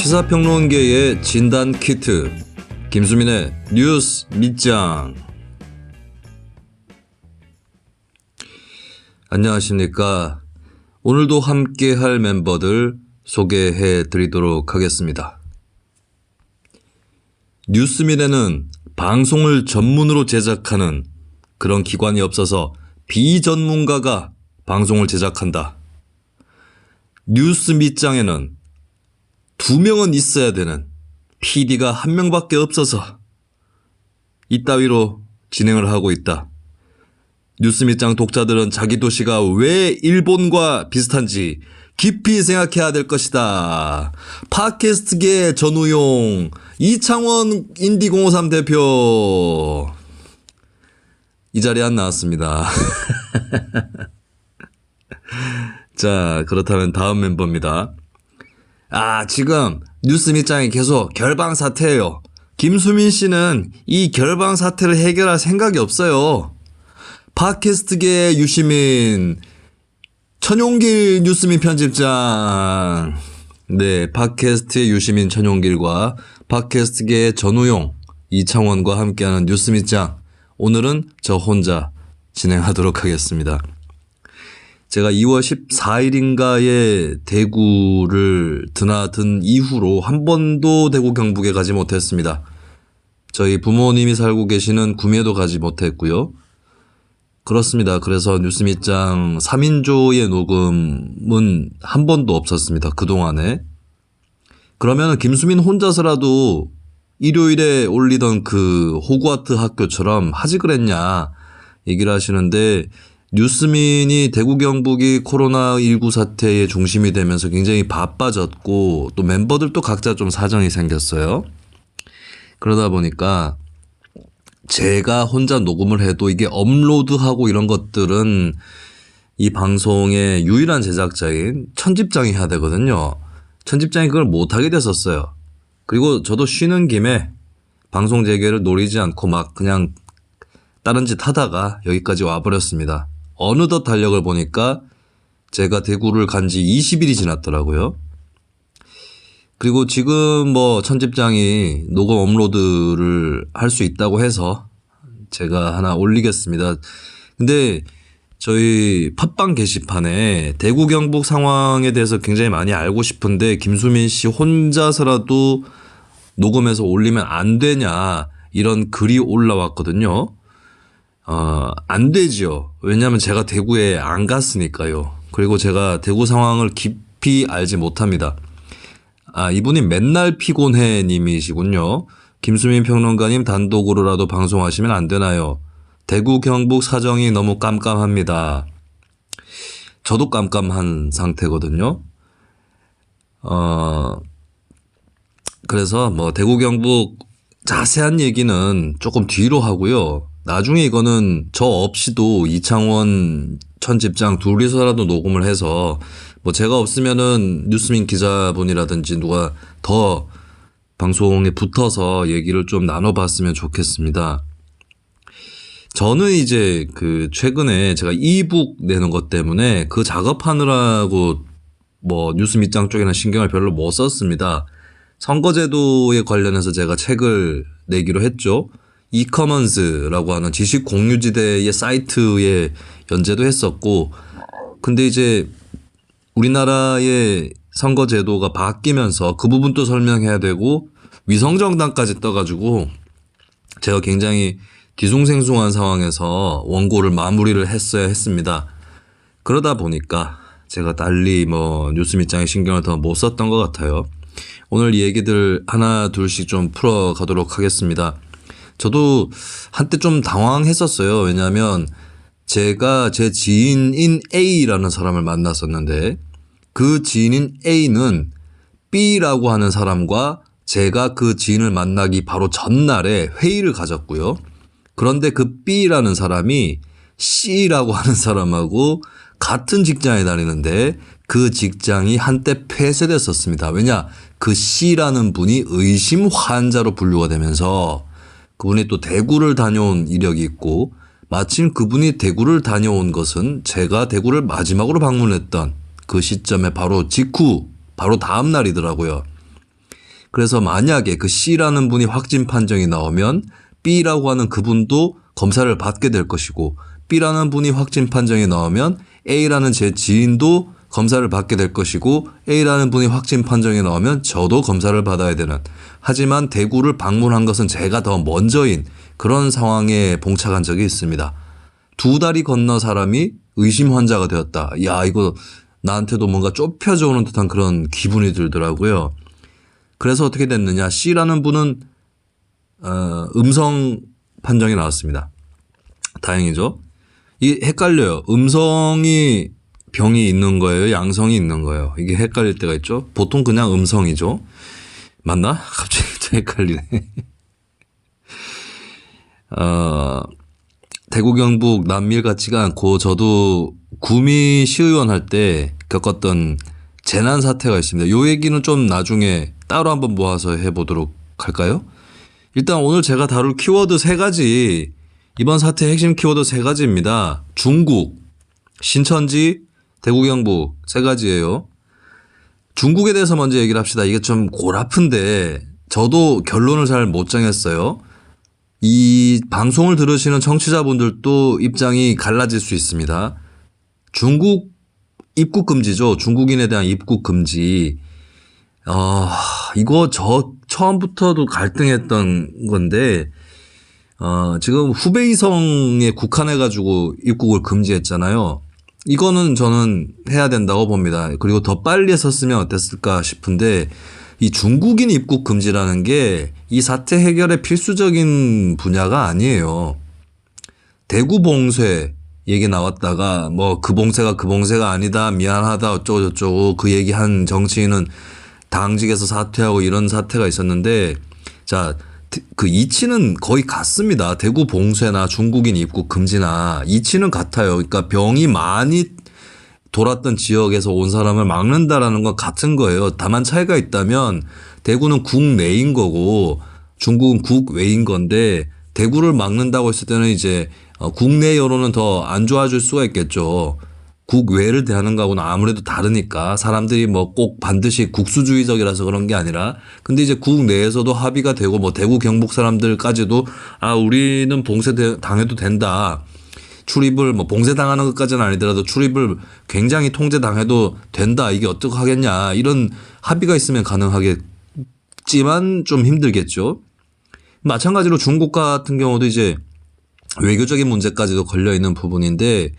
시사평론계의 진단 키트 김수민의 뉴스 밑장. 안녕하십니까. 오늘도 함께할 멤버들 소개해 드리도록 하겠습니다. 뉴스민에는 방송을 전문으로 제작하는 그런 기관이 없어서 비전문가가 방송을 제작한다. 뉴스 밑장에는 2명은 있어야 되는 PD가 1명밖에 없어서 이따위로 진행을 하고 있다. 뉴스 밑장 독자들은 자기 도시가 왜 일본과 비슷한지 깊이 생각해야 될 것이다. 팟캐스트계 전우용 이창원 인디053 대표 이 자리에 안 나왔습니다. 자, 그렇다면 다음 멤버입니다. 지금 뉴스 밑장이 계속 결방 사태예요. 김수민 씨는 이 결방 사태를 해결할 생각이 없어요. 팟캐스트계 유시민 천용길 뉴스민 편집장. 네, 팟캐스트의 유시민 천용길과 팟캐스트계의 전우용 이창원과 함께하는 뉴스 밑장. 오늘은 저 혼자 진행하도록 하겠습니다. 제가 2월 14일인가에 대구를 드나든 이후로 한 번도 대구 경북에 가지 못했습니다. 저희 부모님이 살고 계시는 구미에도 가지 못했고요. 그렇습니다. 그래서 뉴스 밑장 3인조의 녹음은 한 번도 없었습니다. 그동안에. 그러면 김수민 혼자서라도 일요일에 올리던 그 호그와트 학교처럼 하지 그랬냐 얘기를 하시는데, 뉴스민이 대구 경북이 코로나19 사태의 중심이 되면서 굉장히 바빠졌고 또 멤버들도 각자 좀 사정이 생겼어요. 그러다 보니까 제가 혼자 녹음을 해도 이게 업로드하고 이런 것들은 이 방송의 유일한 제작자인 천집장이 해야 되거든요. 천집장이 그걸 못하게 됐었어요. 그리고 저도 쉬는 김에 방송 재개를 노리지 않고 막 그냥 다른 짓 하다가 여기까지 와버렸습니다. 어느덧 달력을 보니까 제가 대구를 간 지 20일이 지났더라고요. 그리고 지금 뭐 천집장이 녹음 업로드를 할 수 있다고 해서 제가 하나 올리겠습니다. 근데 저희 팟빵 게시판에 대구 경북 상황에 대해서 굉장히 많이 알고 싶은데 김수민 씨 혼자서라도 녹음해서 올리면 안 되냐 이런 글이 올라왔거든요. 안 되지요. 왜냐하면 제가 대구에 안 갔으니까요. 그리고 제가 대구 상황을 깊이 알지 못합니다. 이분이 맨날 피곤해 님이시군요. 김수민 평론가님 단독으로라도 방송하시면 안 되나요? 대구 경북 사정이 너무 깜깜합니다. 저도 깜깜한 상태거든요. 그래서 뭐 대구 경북 자세한 얘기는 조금 뒤로 하고요. 나중에 이거는 저 없이도 이창원 천집장 둘이서라도 녹음을 해서 뭐 제가 없으면은 뉴스민 기자분이라든지 누가 더 방송에 붙어서 얘기를 좀 나눠봤으면 좋겠습니다. 저는 이제 그 최근에 제가 이북 내는 것 때문에 그 작업하느라고 뭐 뉴스 밑장 쪽에는 신경을 별로 못 썼습니다. 선거제도에 관련해서 제가 책을 내기로 했죠. 이커먼스라고 하는 지식 공유지대의 사이트에 연재도 했었고, 근데 이제 우리나라의 선거제도가 바뀌면서 그 부분도 설명해야 되고 위성정당까지 떠가지고 제가 굉장히 뒤숭생숭한 상황에서 원고를 마무리를 했어야 했습니다. 그러다 보니까 제가 달리 뭐 뉴스 밑장에 신경을 더 못 썼던 것 같아요. 오늘 이 얘기들 하나 둘씩 좀 풀어가도록 하겠습니다. 저도 한때 좀 당황했었어요. 왜냐하면 제가 제 지인인 A라는 사람을 만났었는데 그 지인인 A는 B라고 하는 사람과 제가 그 지인을 만나기 바로 전날에 회의를 가졌고요. 그런데 그 B라는 사람이 C라고 하는 사람하고 같은 직장에 다니는데 그 직장이 한때 폐쇄됐었습니다. 왜냐? 그 C라는 분이 의심 환자로 분류가 되면서 그분이 또 대구를 다녀온 이력이 있고, 마침 그분이 대구를 다녀온 것은 제가 대구를 마지막으로 방문했던 그 시점에 바로 직후, 바로 다음 날이더라고요. 그래서 만약에 그 C라는 분이 확진 판정이 나오면 B라고 하는 그분도 검사를 받게 될 것이고, B라는 분이 확진 판정이 나오면 A라는 제 지인도 검사를 받게 될 것이고, A라는 분이 확진 판정이 나오면 저도 검사를 받아야 되는, 하지만 대구를 방문한 것은 제가 더 먼저인 그런 상황에 봉착한 적이 있습니다. 2다리 건너 사람이 의심 환자가 되었다. 야, 이거 나한테도 뭔가 좁혀져 오는 듯한 그런 기분이 들더라고요. 그래서 어떻게 됐느냐. C라는 분은 음성 판정이 나왔습니다. 다행이죠. 이 헷갈려요. 음성이 병이 있는 거예요? 양성이 있는 거예요? 이게 헷갈릴 때가 있죠. 보통 그냥 음성이죠. 맞나? 갑자기 또 헷갈리네. 대구 경북 남밀 같지가 않고 저도 구미 시의원 할 때 겪었던 재난 사태가 있습니다. 요 얘기는 좀 나중에 따로 한번 모아서 해보도록 할까요? 일단 오늘 제가 다룰 키워드 3가지, 이번 사태의 핵심 키워드 3가지입니다. 중국, 신천지, 대구 경북 3가지예요. 중국에 대해서 먼저 얘기를 합시다. 이게 좀 골아픈데 저도 결론을 잘 못 정했어요. 이 방송을 들으시는 청취자분들도 입장이 갈라질 수 있습니다. 중국 입국 금지죠. 중국인에 대한 입국 금지. 이거 저 처음부터도 갈등했던 건데, 지금 후베이성에 국한해가지고 입국을 금지했잖아요. 이거는 저는 해야 된다고 봅니다. 그리고 더 빨리 했었으면 어땠을까 싶은데, 이 중국인 입국 금지라는 게 이 사태 해결의 필수적인 분야가 아니에요. 대구 봉쇄 얘기 나왔다가 뭐 그 봉쇄가 아니다, 미안하다, 어쩌고 저쩌고 그 얘기한 정치인은 당직에서 사퇴하고 이런 사태가 있었는데, 자, 그 이치는 거의 같습니다. 대구 봉쇄나 중국인 입국 금지나 이치는 같아요. 그러니까 병이 많이 돌았던 지역에서 온 사람을 막는다라는 건 같은 거예요. 다만 차이가 있다면 대구는 국내인 거고 중국은 국외인 건데, 대구를 막는다고 했을 때는 이제 국내 여론은 더 안 좋아질 수가 있겠죠. 국외를 대하는 거하고는 아무래도 다르니까, 사람들이 뭐 꼭 반드시 국수주의적이라서 그런 게 아니라, 근데 이제 국내에서도 합의가 되고 뭐 대구 경북 사람들까지도 우리는 봉쇄 당해도 된다. 출입을 뭐 봉쇄당하는 것까지는 아니더라도 출입을 굉장히 통제당해도 된다. 이게 어떻게 하겠냐. 이런 합의가 있으면 가능하겠지만 좀 힘들겠죠. 마찬가지로 중국 같은 경우도 이제 외교적인 문제까지도 걸려있는 부분인데,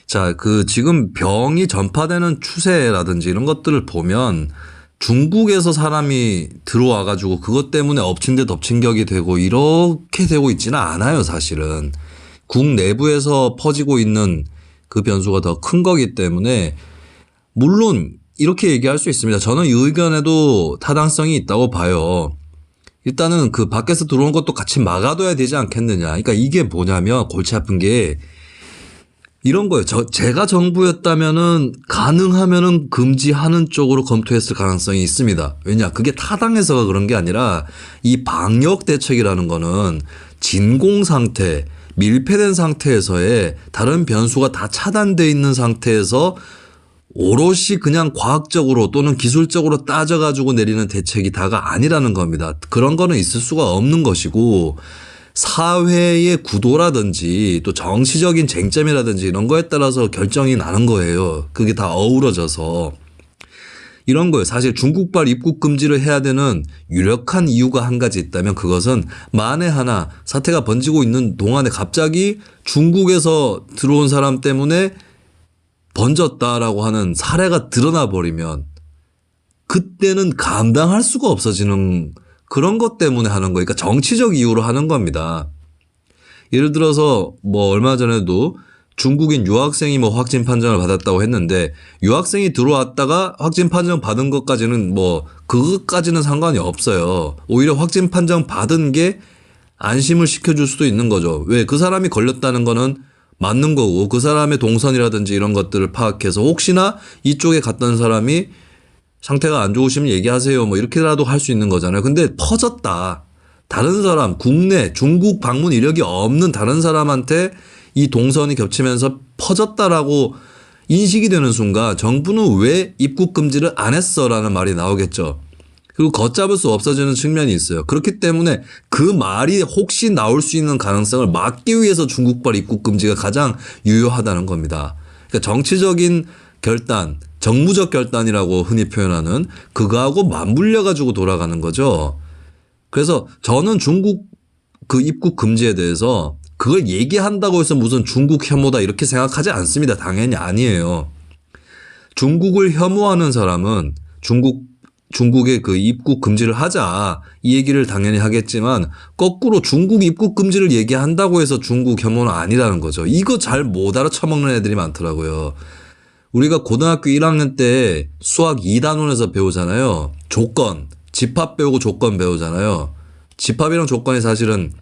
자, 지금 병이 전파되는 추세라든지 이런 것들을 보면 중국에서 사람이 들어와가지고 그것 때문에 엎친 데 덮친 격이 되고 이렇게 되고 있지는 않아요, 사실은. 국내부에서 퍼지고 있는 그 변수가 더 큰 거기 때문에, 물론 이렇게 얘기할 수 있습니다. 저는 이 의견에도 타당성이 있다고 봐요. 일단은 그 밖에서 들어오는 것도 같이 막아둬야 되지 않겠느냐. 그러니까 이게 뭐냐면 골치 아픈 게 이런 거예요. 제가 정부였다면은 가능하면은 금지하는 쪽으로 검토했을 가능성이 있습니다. 왜냐? 그게 타당해서가 그런 게 아니라 이 방역 대책이라는 거는 진공 상태, 밀폐된 상태에서의 다른 변수가 다 차단돼 있는 상태에서 오롯이 그냥 과학적으로 또는 기술적으로 따져가지고 내리는 대책이 다가 아니라는 겁니다. 그런 거는 있을 수가 없는 것이고, 사회의 구도라든지 또 정치적인 쟁점이라든지 이런 거에 따라서 결정이 나는 거예요. 그게 다 어우러져서. 이런 거예요. 사실 중국발 입국 금지를 해야 되는 유력한 이유가 한 가지 있다면 그것은 만에 하나 사태가 번지고 있는 동안에 갑자기 중국에서 들어온 사람 때문에 번졌다라고 하는 사례가 드러나 버리면 그때는 감당할 수가 없어지는 그런 것 때문에 하는 거니까 정치적 이유로 하는 겁니다. 예를 들어서 뭐 얼마 전에도 중국인 유학생이 뭐 확진 판정을 받았다고 했는데, 유학생이 들어왔다가 확진 판정 받은 것까지는 뭐 그것까지는 상관이 없어요. 오히려 확진 판정 받은 게 안심을 시켜줄 수도 있는 거죠. 왜? 그 사람이 걸렸다는 거는 맞는 거고, 그 사람의 동선이라든지 이런 것들을 파악해서 혹시나 이쪽에 갔던 사람이 상태가 안 좋으시면 얘기하세요. 뭐 이렇게라도 할 수 있는 거잖아요. 근데 퍼졌다. 다른 사람, 국내, 중국 방문 이력이 없는 다른 사람한테 이 동선이 겹치면서 퍼졌다라고 인식이 되는 순간 정부는 왜 입국 금지를 안 했어라는 말이 나오겠죠. 그리고 걷잡을 수 없어지는 측면이 있어요. 그렇기 때문에 그 말이 혹시 나올 수 있는 가능성을 막기 위해서 중국발 입국 금지가 가장 유효하다는 겁니다. 그러니까 정치적인 결단, 정무적 결단이라고 흔히 표현하는 그거하고 맞물려 가지고 돌아가는 거죠. 그래서 저는 중국 그 입국 금지에 대해서 그걸 얘기한다고 해서 무슨 중국 혐오다 이렇게 생각하지 않습니다. 당연히 아니에요. 중국을 혐오하는 사람은 중국의 그 입국 금지를 하자 이 얘기를 당연히 하겠지만 거꾸로 중국 입국 금지를 얘기한다고 해서 중국 혐오는 아니라는 거죠. 이거 잘 못 알아쳐먹는 애들이 많더라고요. 우리가 고등학교 1학년 때 수학 2단원에서 배우잖아요. 조건, 집합 배우고 조건 배우잖아요. 집합이랑 조건이 사실은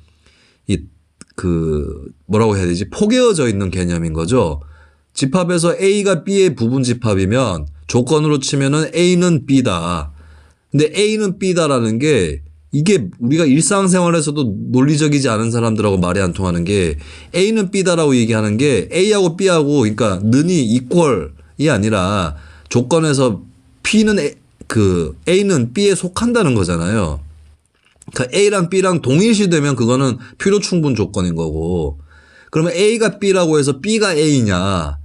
뭐라고 해야 되지? 포개어져 있는 개념인 거죠. 집합에서 A가 B의 부분 집합이면 조건으로 치면은 A는 B다. 근데 A는 B다라는 게 이게 우리가 일상생활에서도 논리적이지 않은 사람들하고 말이 안 통하는 게 A는 B다라고 얘기하는 게 A하고 B하고 그러니까 는이 이퀄이 아니라 조건에서 A는 B에 속한다는 거잖아요. 그러니까 A랑 B랑 동일시되면 그거는 필요 충분 조건인 거고 그러면 A가 B라고 해서 B가 A냐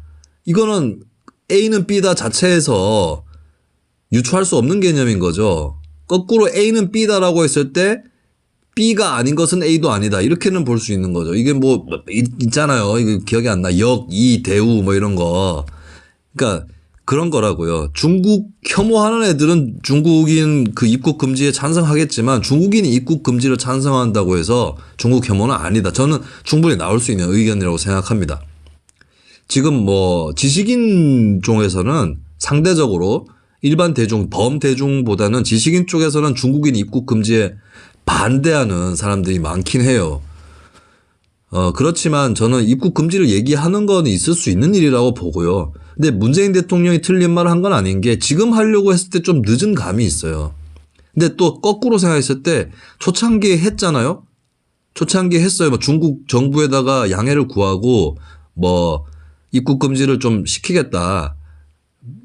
이거는 A는 B다 자체에서 유추할 수 없는 개념인 거죠. 거꾸로 A는 B다라고 했을 때 B가 아닌 것은 A도 아니다. 이렇게는 볼 수 있는 거죠. 이게 뭐 있잖아요. 이거 기억이 안 나. 대우 뭐 이런 거. 그러니까 그런 거라고요. 중국 혐오하는 애들은 중국인 그 입국 금지에 찬성하겠지만 중국인이 입국 금지를 찬성한다고 해서 중국 혐오는 아니다. 저는 충분히 나올 수 있는 의견이라고 생각합니다. 지금 뭐 지식인 쪽에서는 상대적으로 일반 대중, 범대중보다는 지식인 쪽에서는 중국인 입국 금지에 반대하는 사람들이 많긴 해요. 그렇지만 저는 입국 금지를 얘기하는 건 있을 수 있는 일이라고 보고요. 근데 문재인 대통령이 틀린 말을 한 건 아닌 게 지금 하려고 했을 때 좀 늦은 감이 있어요. 근데 또 거꾸로 생각했을 때 초창기에 했잖아요. 초창기에 했어요. 뭐 중국 정부에다가 양해를 구하고 뭐 입국 금지를 좀 시키겠다.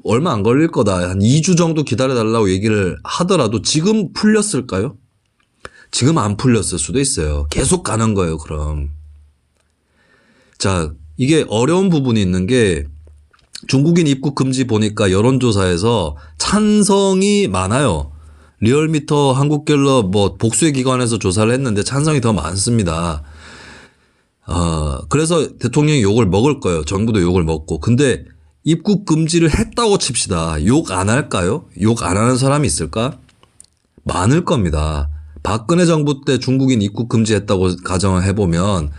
얼마 안 걸릴 거다. 한 2주 정도 기다려달라고 얘기를 하더라도 지금 풀렸을까요? 지금 안 풀렸을 수도 있어요. 계속 가는 거예요, 그럼. 자, 이게 어려운 부분이 있는 게 중국인 입국 금지 보니까 여론조사에서 찬성이 많아요. 리얼미터, 한국갤럽 뭐 복수의 기관에서 조사를 했는데 찬성이 더 많습니다. 그래서 대통령이 욕을 먹을 거예요. 정부도 욕을 먹고. 근데 입국 금지를 했다고 칩시다. 욕 안 할까요? 욕 안 하는 사람이 있을까? 많을 겁니다. 박근혜 정부 때 중국인 입국 금지했다고 가정을 해보면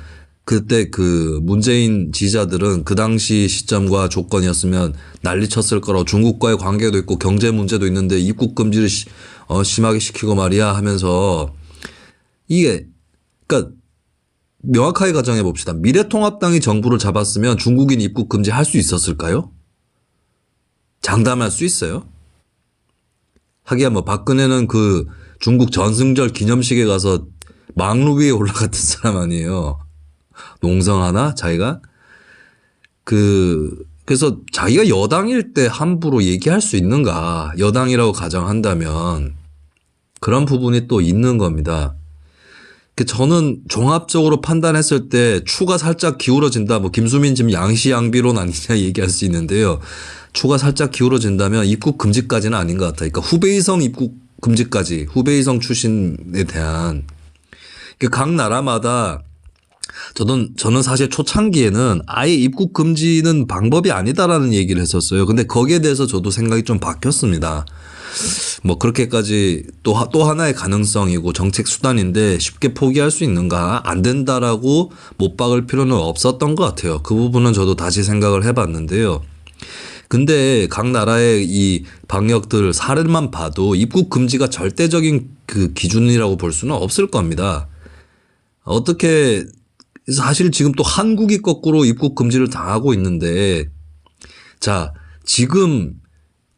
그때 그 문재인 지지자들은 그 당시 시점과 조건이었으면 난리 쳤을 거라고 중국과의 관계도 있고 경제 문제도 있는데 입국 금지를 심하게 시키고 말이야 하면서 이게 그러니까 명확하게 가정해 봅시다. 미래통합당이 정부를 잡았으면 중국인 입국 금지 할 수 있었을까요? 장담할 수 있어요? 하기야 뭐 박근혜는 그 중국 전승절 기념식에 가서 망루 위에 올라갔던 사람 아니에요. 농성하나 자기가? 그래서 자기가 여당일 때 함부로 얘기할 수 있는가? 여당이라고 가정한다면 그런 부분이 또 있는 겁니다. 저는 종합적으로 판단했을 때 추가 살짝 기울어진다. 뭐 김수민 지금 양시양비론 아니냐 얘기할 수 있는데요. 추가 살짝 기울어진다면 입국 금지까지는 아닌 것 같아요. 그러니까 후베이성 입국 금지까지 후베이성 출신에 대한 각 나라마다 저는 사실 초창기에는 아예 입국 금지는 방법이 아니다라는 얘기를 했었어요. 근데 거기에 대해서 저도 생각이 좀 바뀌었습니다. 뭐 그렇게까지 또 하나의 가능성이고 정책 수단인데 쉽게 포기할 수 있는가? 안 된다라고 못 박을 필요는 없었던 것 같아요. 그 부분은 저도 다시 생각을 해봤는데요. 근데 각 나라의 이 방역들 사례만 봐도 입국 금지가 절대적인 그 기준이라고 볼 수는 없을 겁니다. 어떻게 사실 지금 또 한국이 거꾸로 입국 금지를 당하고 있는데 자 지금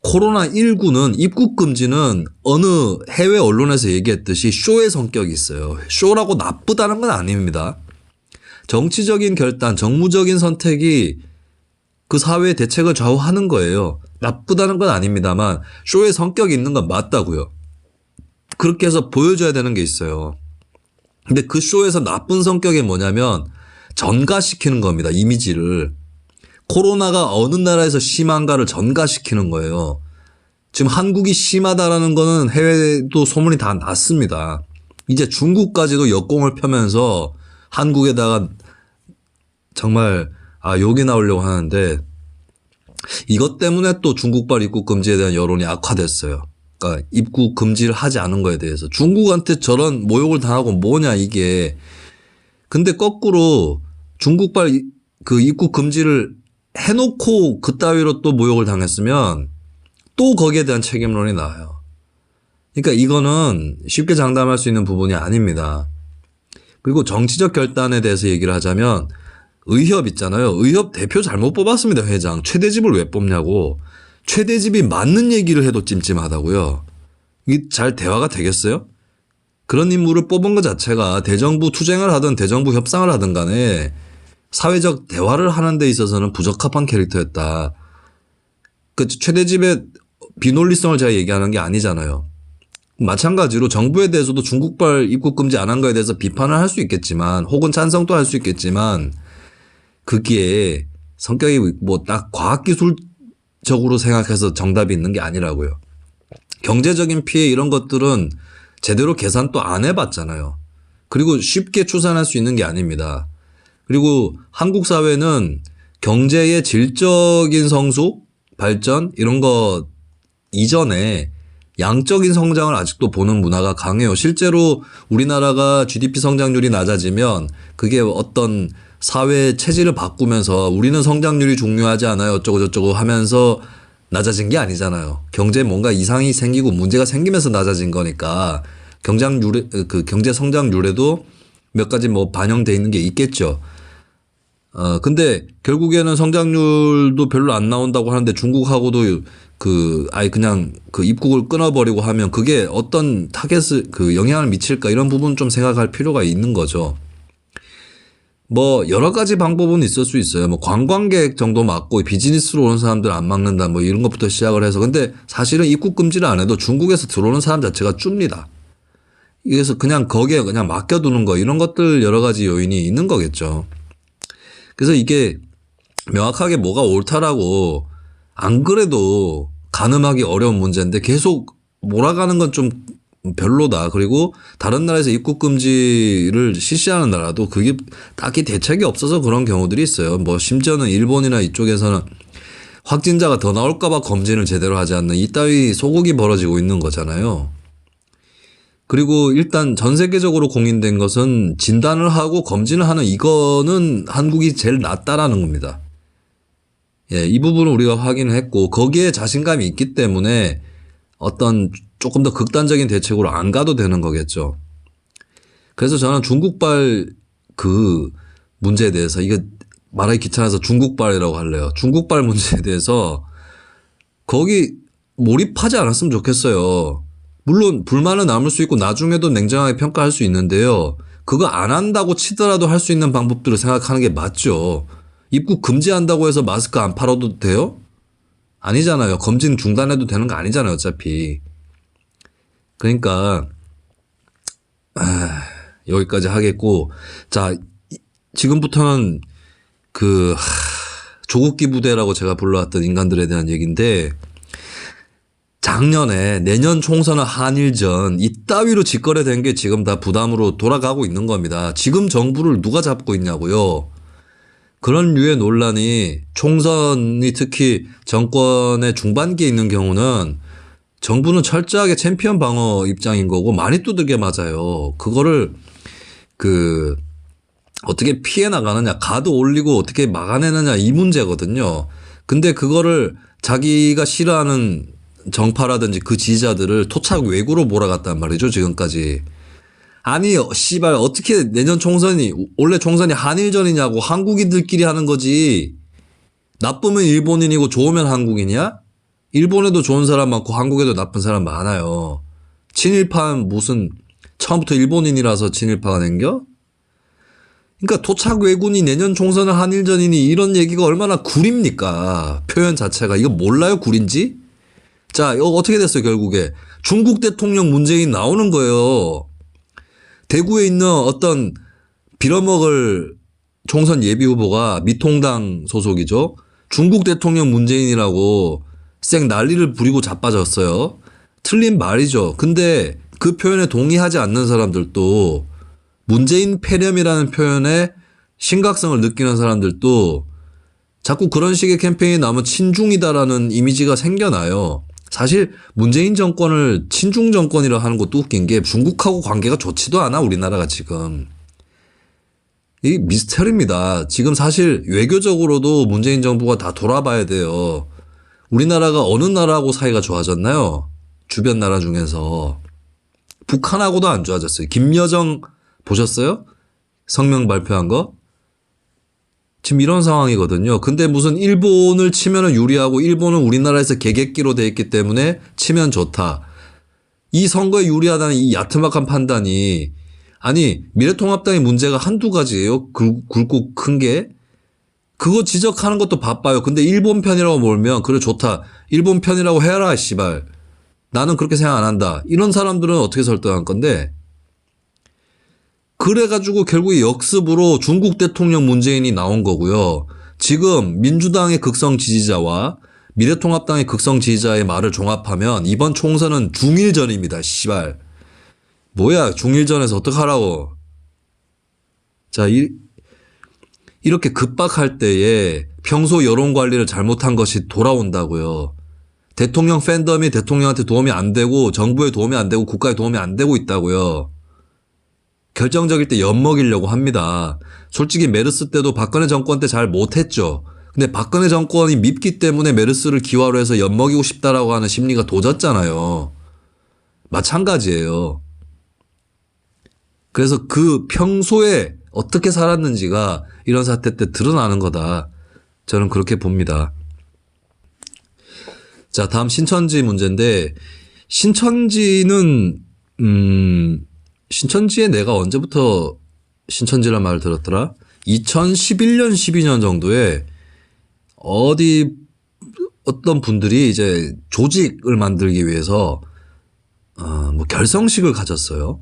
코로나19는 입국 금지는 어느 해외 언론에서 얘기했듯이 쇼의 성격이 있어요. 쇼라고 나쁘다는 건 아닙니다. 정치적인 결단, 정무적인 선택이 그 사회의 대책을 좌우하는 거예요. 나쁘다는 건 아닙니다만 쇼의 성격이 있는 건 맞다고요. 그렇게 해서 보여줘야 되는 게 있어요. 근데 그 쇼에서 나쁜 성격이 뭐냐면 전가시키는 겁니다. 이미지를. 코로나가 어느 나라에서 심한가를 전가시키는 거예요. 지금 한국이 심하다라는 거는 해외도 소문이 다 났습니다. 이제 중국까지도 역공을 펴면서 한국에다가 정말 욕이 나오려고 하는데 이것 때문에 또 중국발 입국 금지에 대한 여론이 악화됐어요. 그러니까 입국 금지를 하지 않은 거에 대해서 중국한테 저런 모욕을 당하고 뭐냐 이게. 근데 거꾸로 중국발 그 입국 금지를 해놓고 그따위로 또 모욕을 당했으면 또 거기에 대한 책임론이 나와요. 그러니까 이거는 쉽게 장담할 수 있는 부분이 아닙니다. 그리고 정치적 결단에 대해서 얘기를 하자면 의협 있잖아요. 의협 대표 잘못 뽑았습니다. 회장. 최대집을 왜 뽑냐고. 최대집이 맞는 얘기를 해도 찜찜하다고요. 이게 잘 대화가 되겠어요? 그런 인물을 뽑은 것 자체가 대정부 투쟁을 하든 대정부 협상을 하든 간에 사회적 대화를 하는 데 있어서는 부적합한 캐릭터였다. 그 최대집의 비논리성을 제가 얘기하는 게 아니잖아요. 마찬가지로 정부에 대해서도 중국발 입국 금지 안 한 거에 대해서 비판을 할 수 있겠지만 혹은 찬성도 할 수 있겠지만 그게 성격이 뭐 딱 과학기술적으로 생각해서 정답이 있는 게 아니라고요. 경제적인 피해 이런 것들은 제대로 계산도 안 해봤잖아요. 그리고 쉽게 추산할 수 있는 게 아닙니다. 그리고 한국 사회는 경제의 질적인 성숙, 발전 이런 거 이전에 양적인 성장을 아직도 보는 문화가 강해요. 실제로 우리나라가 GDP 성장률이 낮아지면 그게 어떤 사회 체질을 바꾸면서 우리는 성장률이 중요하지 않아요. 어쩌고 저쩌고 하면서 낮아진 게 아니잖아요. 경제에 뭔가 이상이 생기고 문제가 생기면서 낮아진 거니까 경제 성장률에도 몇 가지 뭐 반영돼 있는 게 있겠죠. 근데 결국에는 성장률도 별로 안 나온다고 하는데 중국하고도 그냥 입국을 끊어버리고 하면 그게 어떤 영향을 미칠까 이런 부분 좀 생각할 필요가 있는 거죠. 뭐 여러 가지 방법은 있을 수 있어요. 뭐 관광객 정도 막고 비즈니스로 오는 사람들 안 막는다 뭐 이런 것부터 시작을 해서 근데 사실은 입국 금지를 안 해도 중국에서 들어오는 사람 자체가 줍니다. 그래서 그냥 거기에 그냥 맡겨두는 거 이런 것들 여러 가지 요인이 있는 거겠죠. 그래서 이게 명확하게 뭐가 옳다라고 안 그래도 가늠하기 어려운 문제인데 계속 몰아가는 건 좀 별로다. 그리고 다른 나라에서 입국 금지를 실시하는 나라도 그게 딱히 대책이 없어서 그런 경우들이 있어요. 뭐 심지어는 일본이나 이쪽에서는 확진자가 더 나올까 봐 검진을 제대로 하지 않는 이따위 소국이 벌어지고 있는 거잖아요. 그리고 일단 전 세계적으로 공인된 것은 진단을 하고 검진을 하는 이거는 한국이 제일 낫다라는 겁니다. 예, 이 부분을 우리가 확인을 했고 거기에 자신감이 있기 때문에 어떤 조금 더 극단적인 대책으로 안 가도 되는 거겠죠. 그래서 저는 중국발 그 문제에 대해서 이거 말하기 귀찮아서 중국발이라고 할래요. 중국발 문제에 대해서 거기 몰입하지 않았으면 좋겠어요. 물론 불만은 남을 수 있고 나중에도 냉정하게 평가할 수 있는데요. 그거 안 한다고 치더라도 할 수 있는 방법들을 생각하는 게 맞죠. 입국 금지한다고 해서 마스크 안 팔아도 돼요? 아니잖아요. 검진 중단해도 되는 거 아니잖아요. 어차피. 그러니까 여기까지 하겠고 자 지금부터는 조국기 부대라고 제가 불러왔던 인간들에 대한 얘기인데 작년에 내년 총선은 한일전 이따위로 직거래된 게 지금 다 부담으로 돌아가고 있는 겁니다. 지금 정부를 누가 잡고 있냐고요. 그런 류의 논란이 총선이 특히 정권의 중반기에 있는 경우는 정부는 철저하게 챔피언 방어 입장인 거고 많이 두들겨 맞아요. 그거를 어떻게 피해 나가느냐, 가드 올리고 어떻게 막아내느냐 이 문제거든요. 근데 그거를 자기가 싫어하는 정파라든지 그 지지자들을 토착 외구로 몰아갔단 말이죠, 지금까지. 아니, 씨발, 어떻게 내년 총선이, 원래 총선이 한일전이냐고 한국인들끼리 하는 거지. 나쁘면 일본인이고 좋으면 한국인이야? 일본에도 좋은 사람 많고 한국에도 나쁜 사람 많아요. 친일파는 무슨 처음부터 일본인이라서 친일파가 된겨? 그러니까 토착 외군이 내년 총선은 한일전이니 이런 얘기가 얼마나 구립니까? 표현 자체가. 이거 몰라요, 구린지? 자, 이거 어떻게 됐어요, 결국에. 중국 대통령 문재인 나오는 거예요. 대구에 있는 어떤 빌어먹을 총선 예비 후보가 미통당 소속이죠. 중국 대통령 문재인이라고 쌩 난리를 부리고 자빠졌어요. 틀린 말이죠. 근데 그 표현에 동의하지 않는 사람들도 문재인 폐렴이라는 표현에 심각성을 느끼는 사람들도 자꾸 그런 식의 캠페인이 나오면 친중이다라는 이미지가 생겨나요. 사실 문재인 정권을 친중 정권이라 하는 것도 웃긴 게 중국하고 관계가 좋지도 않아 우리나라가 지금. 이 미스터리입니다. 지금 사실 외교적으로도 문재인 정부가 다 돌아봐야 돼요. 우리나라가 어느 나라하고 사이가 좋아졌나요? 주변 나라 중에서. 북한하고도 안 좋아졌어요. 김여정 보셨어요? 성명 발표한 거? 지금 이런 상황이거든요. 근데 무슨 일본을 치면은 유리하고 일본은 우리나라에서 개객기로 돼 있기 때문에 치면 좋다. 이 선거에 유리하다는 이 야트막한 판단이 아니 미래통합당의 문제가 한두 가지예요. 굵고 큰 게. 그거 지적하는 것도 바빠요. 근데 일본 편이라고 몰면 그래 좋다. 일본 편이라고 해라 씨발. 나는 그렇게 생각 안 한다. 이런 사람들은 어떻게 설득할 건데. 그래가지고 결국에 역습으로 중국 대통령 문재인이 나온 거고요. 지금 민주당의 극성 지지자와 미래통합당의 극성 지지자의 말을 종합하면 이번 총선은 중일전입니다. 씨발. 뭐야 중일전에서 어떡하라고. 자 이렇게 급박할 때에 평소 여론 관리를 잘못한 것이 돌아온다고요. 대통령 팬덤이 대통령한테 도움이 안 되고 정부에 도움이 안 되고 국가에 도움이 안 되고 있다고요. 결정적일 때 엿먹이려고 합니다. 솔직히 메르스 때도 박근혜 정권 때 잘 못했죠. 근데 박근혜 정권이 밉기 때문에 메르스를 기화로 해서 엿먹이고 싶다라고 하는 심리가 도졌잖아요. 마찬가지예요. 그래서 그 평소에 어떻게 살았는지가 이런 사태 때 드러나는 거다. 저는 그렇게 봅니다. 자, 다음 신천지 문제인데 신천지는 신천지에 내가 언제부터 신천지란 말을 들었더라? 2011년, 12년 정도에 어떤 분들이 이제 조직을 만들기 위해서 뭐 결성식을 가졌어요.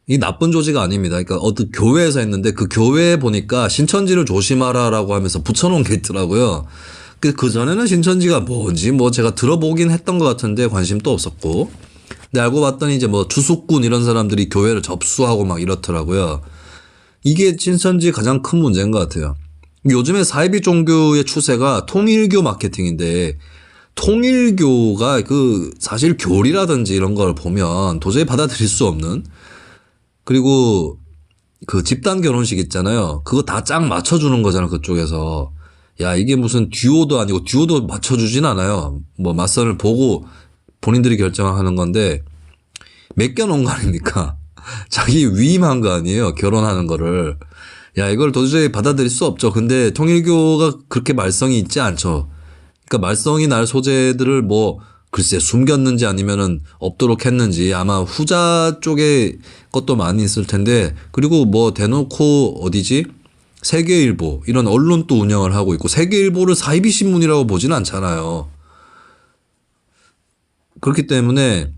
이 나쁜 조직 아닙니다. 그러니까 어떤 교회에서 했는데 그 교회에 보니까 신천지를 조심하라라고 하면서 붙여놓은 게 있더라고요. 그 전에는 신천지가 뭔지 뭐 제가 들어보긴 했던 것 같은데 관심도 없었고. 근데 알고 봤더니 이제 뭐 주숙군 이런 사람들이 교회를 접수하고 막 이렇더라고요. 이게 신천지의 가장 큰 문제인 것 같아요. 요즘에 사이비 종교의 추세가 통일교 마케팅인데 통일교가 그 사실 교리라든지 이런 걸 보면 도저히 받아들일 수 없는 그리고 그 집단 결혼식 있잖아요. 그거 다 짝 맞춰주는 거잖아 그쪽에서. 야 이게 무슨 듀오도 아니고 듀오도 맞춰주진 않아요. 뭐 맞선을 보고 본인들이 결정하는 건데 맡겨놓은 거 아닙니까? 자기 위임한 거 아니에요. 결혼하는 거를. 야 이걸 도저히 받아들일 수 없죠. 근데 통일교가 그렇게 말썽이 있지 않죠. 그러니까 말썽이 날 소재들을 뭐 글쎄 숨겼는지 아니면은 없도록 했는지 아마 후자 쪽에 것도 많이 있을 텐데 그리고 뭐 대놓고 어디지? 세계일보 이런 언론도 운영을 하고 있고 세계일보를 사이비 신문이라고 보지는 않잖아요. 그렇기 때문에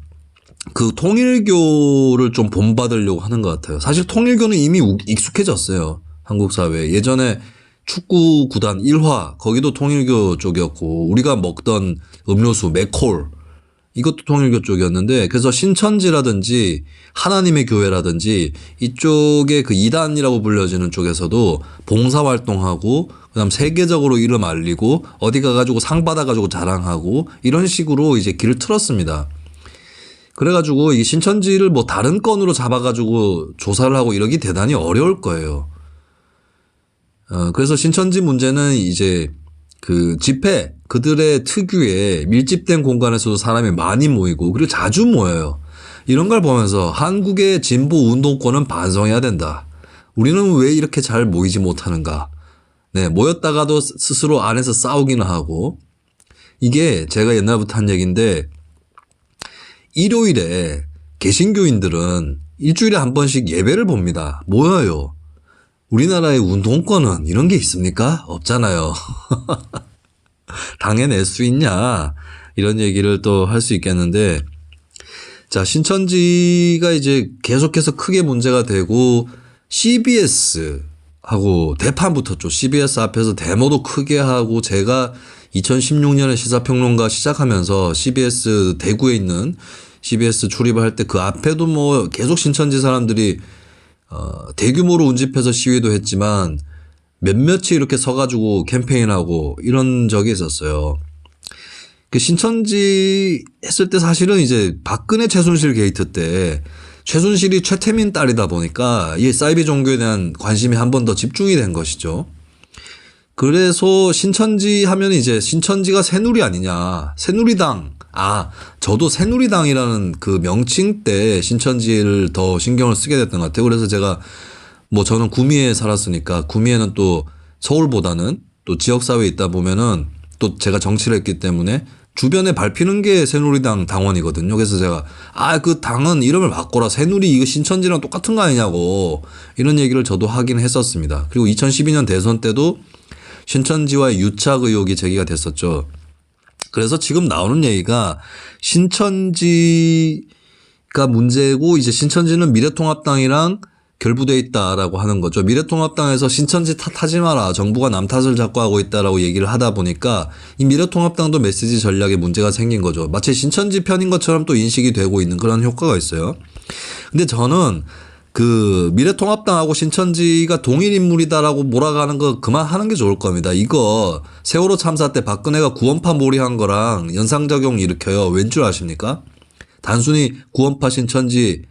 그 통일교를 좀 본받으려고 하는 것 같아요. 사실 통일교는 이미 익숙해졌어요. 한국 사회에. 예전에 축구 구단 1화 거기도 통일교 쪽이었고 우리가 먹던 음료수 맥콜 이것도 통일교 쪽이었는데 그래서 신천지라든지 하나님의 교회라든지 이쪽에 그 이단이라고 불려지는 쪽에서도 봉사활동하고 그다음 세계적으로 이름 알리고 어디 가가지고 상 받아가지고 자랑하고 이런 식으로 이제 길을 틀었습니다. 그래가지고 이 신천지를 뭐 다른 건으로 잡아가지고 조사를 하고 이러기 대단히 어려울 거예요. 그래서 신천지 문제는 이제 그 집회 그들의 특유의 밀집된 공간에서도 사람이 많이 모이고 그리고 자주 모여요. 이런 걸 보면서 한국의 진보 운동권은 반성해야 된다. 우리는 왜 이렇게 잘 모이지 못하는가. 네, 모였다가도 스스로 안에서 싸우기는 하고 이게 제가 옛날부터 한 얘기인데 일요일에 개신교인들은 일주일에 한 번씩 예배를 봅니다. 모여요. 우리나라의 운동권은 이런 게 있습니까? 없잖아요. 당해낼 수 있냐 이런 얘기를 또 할 수 있겠는데 자, 신천지가 이제 계속해서 크게 문제가 되고 CBS하고 대판 붙었죠. CBS 앞에서 데모도 크게 하고 제가 2016년에 시사평론가 시작하면서 CBS 대구에 있는 CBS 출입을 할 때 그 앞에도 뭐 계속 신천지 사람들이 대규모로 운집해서 시위도 했지만 몇몇이 이렇게 서가지고 캠페인하고 이런 적이 있었어요. 그 신천지 했을 때 사실은 이제 박근혜 최순실 게이트 때 최순실이 최태민 딸이다 보니까 이 사이비 종교에 대한 관심이 한 번 더 집중이 된 것이죠. 그래서 신천지 하면 이제 신천지가 새누리 아니냐. 새누리당. 저도 새누리당이라는 그 명칭 때 신천지를 더 신경을 쓰게 됐던 것 같아요. 그래서 제가 뭐 저는 구미에 살았으니까 구미에는 또 서울보다는 또 지역사회에 있다 보면은 또 제가 정치를 했기 때문에 주변에 밟히는 게 새누리당 당원이거든요. 그래서 제가 그 당은 이름을 바꿔라. 새누리 이거 신천지랑 똑같은 거 아니냐고 이런 얘기를 저도 하긴 했었습니다. 그리고 2012년 대선 때도 신천지와의 유착 의혹이 제기가 됐었죠. 그래서 지금 나오는 얘기가 신천지가 문제고 이제 신천지는 미래통합당이랑 결부돼 있다라고 하는 거죠. 미래통합당에서 신천지 탓하지 마라. 정부가 남 탓을 자꾸 하고 있다라고 얘기를 하다 보니까 이 미래통합당도 메시지 전략에 문제가 생긴 거죠. 마치 신천지 편인 것처럼 또 인식이 되고 있는 그런 효과가 있어요. 근데 저는 그 미래통합당하고 신천지가 동일 인물이다라고 몰아가는 거 그만하는 게 좋을 겁니다. 이거 세월호 참사 때 박근혜가 구원파 몰이한 거랑 연상작용 일으켜요. 왠 줄 아십니까? 단순히 구원파 신천지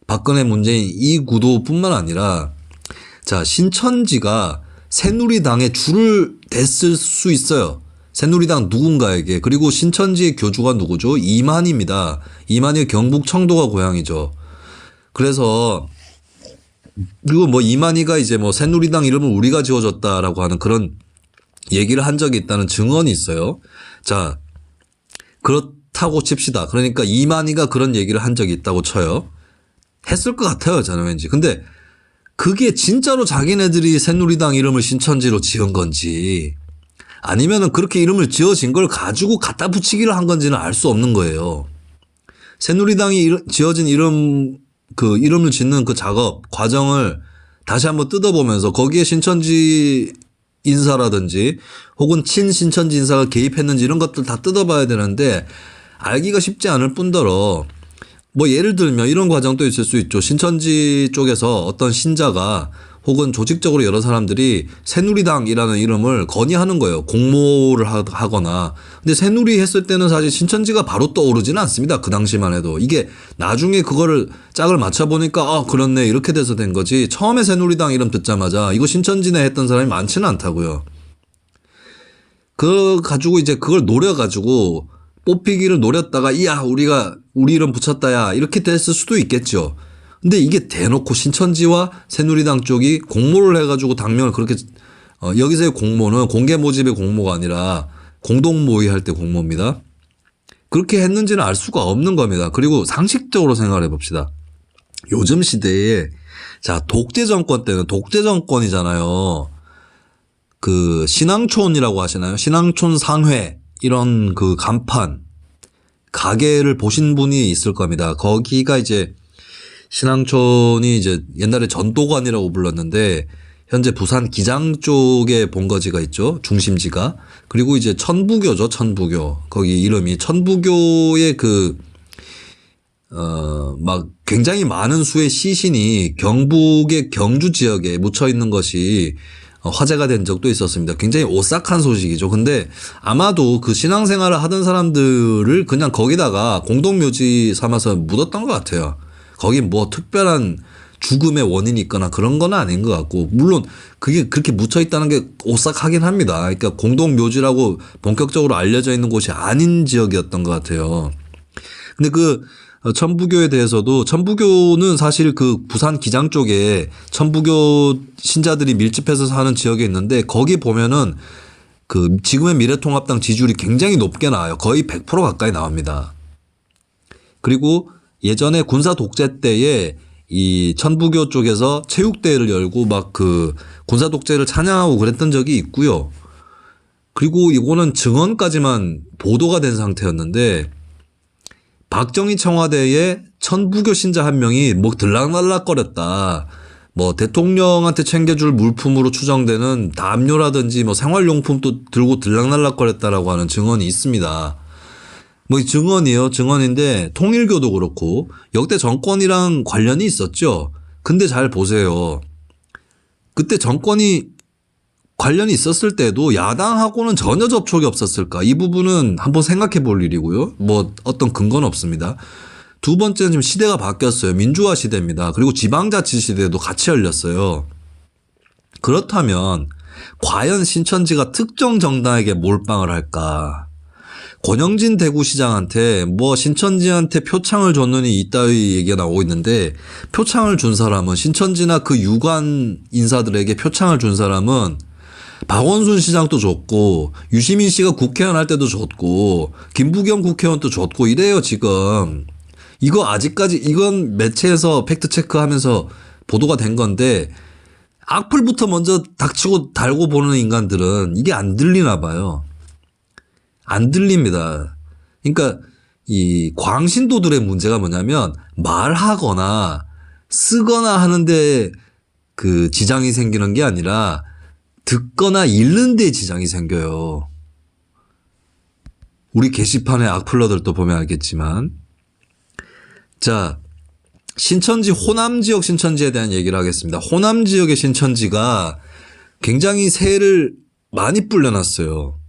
박근혜 문재인 이 구도뿐만 아니라 자 신천지가 새누리당에 줄을 댔을 수 있어요. 새누리당 누군가에게. 그리고 신천지의 교주가 누구죠? 이만희입니다. 이만희 경북 청도가 고향이죠. 그래서 그리고 뭐 이만희가 이제 뭐 새누리당 이름을 우리가 지어줬다라고 하는 그런 얘기를 한 적이 있다는 증언이 있어요. 자, 그렇다고 칩시다. 그러니까 이만희가 그런 얘기를 한 적이 있다고 쳐요. 했을 것 같아요, 저는 왠지. 근데 그게 진짜로 자기네들이 새누리당 이름을 신천지로 지은 건지 아니면은 그렇게 이름을 지어진 걸 가지고 갖다 붙이기를 한 건지는 알 수 없는 거예요. 새누리당이 지어진 이름을 짓는 그 작업 과정을 다시 한번 뜯어보면서 거기에 신천지 인사라든지 혹은 친신천지 인사가 개입했는지 이런 것들 다 뜯어봐야 되는데 알기가 쉽지 않을 뿐더러 뭐 예를 들면 이런 과정도 있을 수 있죠. 신천지 쪽에서 어떤 신자가 혹은 조직적으로 여러 사람들이 새누리당이라는 이름을 건의하는 거예요. 공모를 하거나. 근데 새누리 했을 때는 사실 신천지가 바로 떠오르지는 않습니다. 그 당시만 해도. 이게 나중에 그거를 짝을 맞춰보니까 그렇네 이렇게 돼서 된 거지. 처음에 새누리당 이름 듣자마자 이거 신천지네 했던 사람이 많지는 않다고요. 가지고 이제 그걸 노려가지고 뽑히기를 노렸다가 우리 이름 붙였다 야 이렇게 됐을 수도 있겠죠. 근데 이게 대놓고 신천지와 새누리당 쪽이 공모를 해가지고 당명을 그렇게 여기서의 공모는 공개 모집의 공모가 아니라 공동 모의할 때 공모입니다. 그렇게 했는지는 알 수가 없는 겁니다. 그리고 상식적으로 생각을 해봅시다. 요즘 시대에 자 독재 정권 때는 독재 정권이잖아요. 그 신앙촌이라고 하시나요? 신앙촌 상회 이런 그 간판 가게를 보신 분이 있을 겁니다. 거기가 이제 신앙촌이 이제 옛날에 전도관이라고 불렀는데 현재 부산 기장 쪽에 본거지가 있죠. 중심지가. 그리고 이제 천부교죠. 천부교. 거기 이름이 천부교의 막 굉장히 많은 수의 시신이 경북의 경주 지역에 묻혀 있는 것이 화제가 된 적도 있었습니다. 굉장히 오싹한 소식이죠. 근데 아마도 그 신앙생활을 하던 사람들을 그냥 거기다가 공동묘지 삼아서 묻었던 것 같아요. 거기 뭐 특별한 죽음의 원인이 있거나 그런 건 아닌 것 같고, 물론 그게 그렇게 묻혀 있다는 게 오싹하긴 합니다. 그러니까 공동묘지라고 본격적으로 알려져 있는 곳이 아닌 지역이었던 것 같아요. 근데 천부교에 대해서도 천부교는 사실 그 부산 기장 쪽에 천부교 신자들이 밀집해서 사는 지역에 있는데 거기 보면은 그 지금의 미래통합당 지지율이 굉장히 높게 나와요. 거의 100% 가까이 나옵니다. 그리고 예전에 군사 독재 때에 이 천부교 쪽에서 체육대회를 열고 막 그 군사 독재를 찬양하고 그랬던 적이 있고요. 그리고 이거는 증언까지만 보도가 된 상태였는데 박정희 청와대에 천부교 신자 한 명이 뭐 들락날락거렸다. 뭐 대통령한테 챙겨줄 물품으로 추정되는 담요라든지 뭐 생활용품도 들고 들락날락거렸다라고 하는 증언이 있습니다. 뭐 증언이에요. 증언인데 통일교도 그렇고 역대 정권이랑 관련이 있었죠. 근데 잘 보세요. 그때 정권이 관련이 있었을 때도 야당하고는 전혀 접촉이 없었을까? 이 부분은 한번 생각해 볼 일이고요. 뭐 어떤 근거는 없습니다. 두 번째는 지금 시대가 바뀌었어요. 민주화 시대입니다. 그리고 지방자치 시대도 같이 열렸어요. 그렇다면 과연 신천지가 특정 정당에게 몰빵을 할까? 권영진 대구시장한테 뭐 신천지한테 표창을 줬느니 이따위 얘기가 나오고 있는데 표창을 준 사람은 신천지나 그 유관 인사들에게 표창을 준 사람은 박원순 시장도 줬고 유시민 씨가 국회의원 할 때도 줬고 김부겸 국회의원도 줬고 이래요 지금. 이거 아직까지 이건 매체에서 팩트체크하면서 보도가 된 건데 악플부터 먼저 닥치고 달고 보는 인간들은 이게 안 들리나 봐요. 안 들립니다. 그러니까 이 광신도들의 문제가 뭐냐면 말하거나 쓰거나 하는데 그 지장이 생기는 게 아니라 듣거나 읽는 데 지장이 생겨요. 우리 게시판의 악플러들도 보면 알겠지만. 자, 신천지 호남 지역 신천지에 대한 얘기를 하겠습니다. 호남 지역의 신천지가 굉장히 새를 많이 불려놨어요.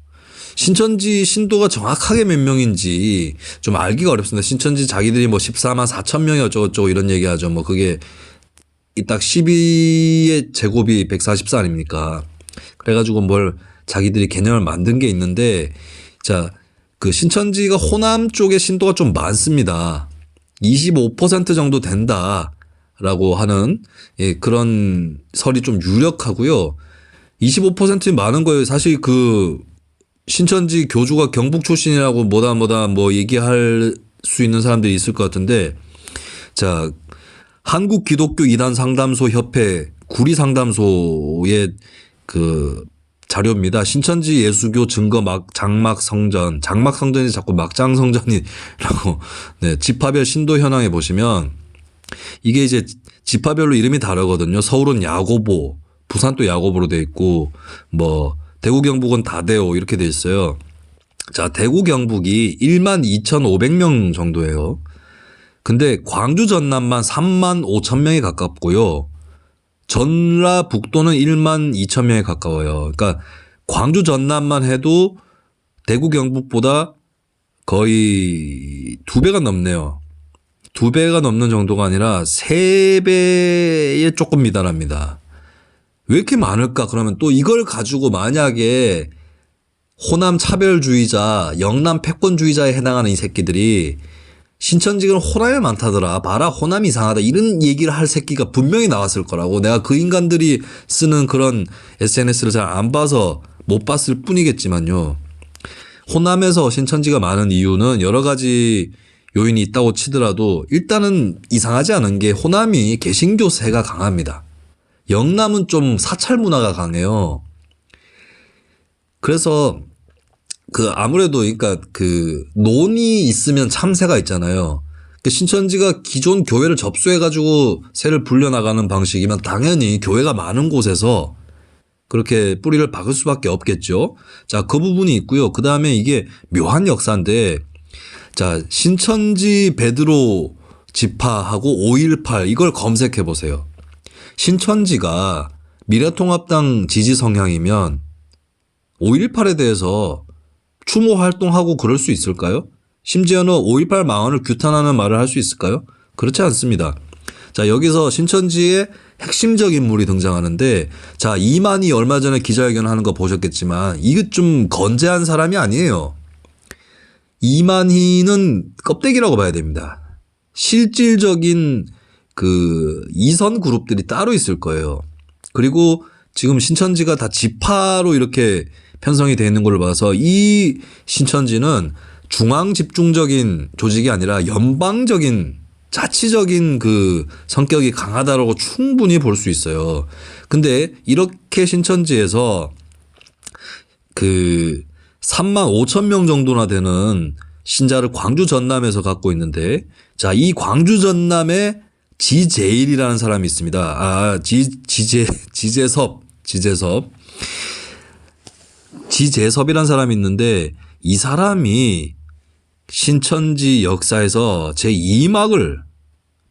신천지 신도가 정확하게 몇 명인지 좀 알기가 어렵습니다. 신천지 자기들이 뭐 14만 4천 명이 어쩌고저쩌고 이런 얘기 하죠. 뭐 그게 딱 12의 제곱이 144 아닙니까? 그래가지고 뭘 자기들이 개념을 만든 게 있는데 자, 그 신천지가 호남 쪽의 신도가 좀 많습니다. 25% 정도 된다라고 하는 그런 설이 좀 유력하고요. 25% 많은 거예요. 사실 그 신천지 교주가 경북 출신이라고 뭐다 뭐 얘기할 수 있는 사람들이 있을 것 같은데 자, 한국 기독교 이단 상담소 협회 구리 상담소의 그 자료입니다. 신천지 예수교 증거 장막 성전이 자꾸 막장 성전이라고 네, 지파별 신도 현황에 보시면 이게 이제 지파별로 이름이 다르거든요. 서울은 야고보, 부산 또 야고보로 돼 있고 뭐 대구 경북은 다대오 이렇게 돼 있어요. 자, 대구 경북이 12,500명 정도예요. 근데 광주 전남만 35,000명에 가깝고요. 전라북도는 12,000명에 가까워요. 그러니까 광주 전남만 해도 대구 경북보다 거의 2배가 넘네요. 2배가 넘는 정도가 아니라 3배에 조금 미달합니다. 왜 이렇게 많을까? 그러면 또 이걸 가지고 만약에 호남 차별주의자, 영남 패권주의자에 해당하는 이 새끼들이 신천지는 호남에 많다더라. 봐라 호남이 이상하다. 이런 얘기를 할 새끼가 분명히 나왔을 거라고. 내가 그 인간들이 쓰는 그런 SNS를 잘 안 봐서 못 봤을 뿐이겠지만요. 호남에서 신천지가 많은 이유는 여러 가지 요인이 있다고 치더라도 일단은 이상하지 않은 게 호남이 개신교세가 강합니다. 영남은 좀 사찰 문화가 강해요. 그래서 그 아무래도 그러니까 그 논이 있으면 참새가 있잖아요. 신천지가 기존 교회를 접수해가지고 새를 불려나가는 방식이면 당연히 교회가 많은 곳에서 그렇게 뿌리를 박을 수밖에 없겠죠. 자, 그 부분이 있고요. 그 다음에 이게 묘한 역사인데 자, 신천지 베드로 지파하고 5.18 이걸 검색해 보세요. 신천지가 미래통합당 지지 성향이면 5.18에 대해서 추모 활동하고 그럴 수 있을까요? 심지어는 5.18 망언을 규탄하는 말을 할 수 있을까요? 그렇지 않습니다. 자, 여기서 신천지의 핵심적 인물이 등장하는데 자, 이만희 얼마 전에 기자회견 하는 거 보셨겠지만 이게 좀 건재한 사람이 아니에요. 이만희는 껍데기라고 봐야 됩니다. 실질적인 그 이선 그룹들이 따로 있을 거예요. 그리고 지금 신천지가 다 지파로 이렇게 편성이 되어 있는 걸로 봐서 이 신천지는 중앙 집중적인 조직이 아니라 연방적인 자치적인 그 성격이 강하다라고 충분히 볼 수 있어요. 근데 이렇게 신천지에서 그 3만 5천 명 정도나 되는 신자를 광주 전남에서 갖고 있는데 자, 이 광주 전남에 지제일이라는 사람이 있습니다. 지재섭이라는 사람이 있는데 이 사람이 신천지 역사에서 제2막을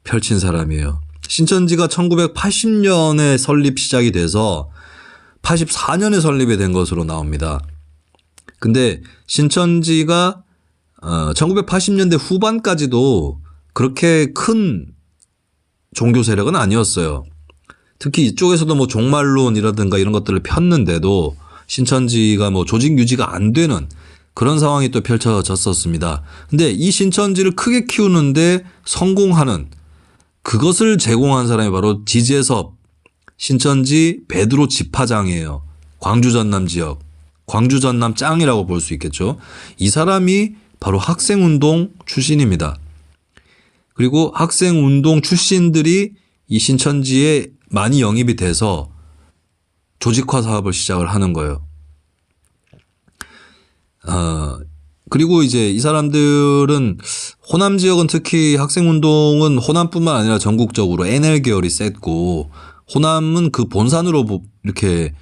펼친 사람이에요. 신천지가 1980년에 설립 시작이 돼서 84년에 설립이 된 것으로 나옵니다. 근데 신천지가 1980년대 후반까지도 그렇게 큰 종교 세력은 아니었어요. 특히 이쪽에서도 뭐 종말론이라든가 이런 것들을 폈는데도 신천지가 뭐 조직 유지가 안 되는 그런 상황이 또 펼쳐졌었습니다. 근데 이 신천지를 크게 키우는데 성공하는 그것을 제공한 사람이 바로 지재섭 신천지 베드로 지파장이에요. 광주 전남 지역. 광주 전남 짱이라고 볼 수 있겠죠. 이 사람이 바로 학생운동 출신입니다. 그리고 학생운동 출신들이 이 신천지에 많이 영입이 돼서 조직화 사업을 시작을 하는 거예요. 그리고 이제 이 사람들은 호남 지역은 특히 학생운동은 호남뿐만 아니라 전국적으로 NL 계열이 셌고 호남은 그 본산으로 이렇게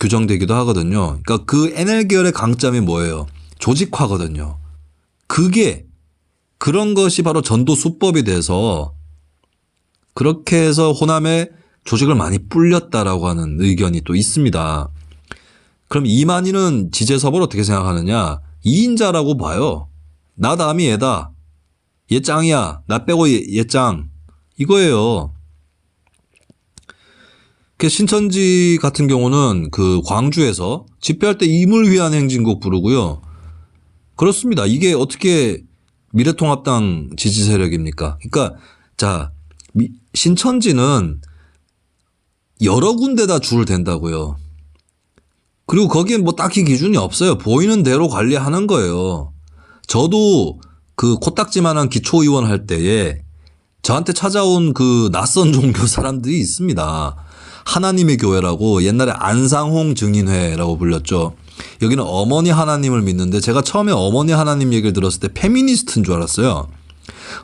규정되기도 하거든요. 그러니까 그 NL 계열의 강점이 뭐예요? 조직화거든요. 그런 것이 바로 전도 수법이 돼서 그렇게 해서 호남에 조직을 많이 불렸다라고 하는 의견이 또 있습니다. 그럼 이만희는 지재섭을 어떻게 생각하느냐? 2인자라고 봐요. 나 다음이 얘다. 얘 짱이야. 나 빼고 얘 짱. 이거예요. 신천지 같은 경우는 그 광주에서 집회할 때 임을 위한 행진곡 부르고요. 그렇습니다. 이게 어떻게 미래통합당 지지 세력입니까? 그러니까 자, 신천지는 여러 군데다 줄을 댄다고요. 그리고 거기엔 뭐 딱히 기준이 없어요. 보이는 대로 관리하는 거예요. 저도 그 코딱지만한 기초의원 할 때에 저한테 찾아온 그 낯선 종교 사람들이 있습니다. 하나님의 교회라고 옛날에 안상홍 증인회라고 불렸죠. 여기는 어머니 하나님을 믿는데 제가 처음에 어머니 하나님 얘기를 들었을 때 페미니스트인 줄 알았어요.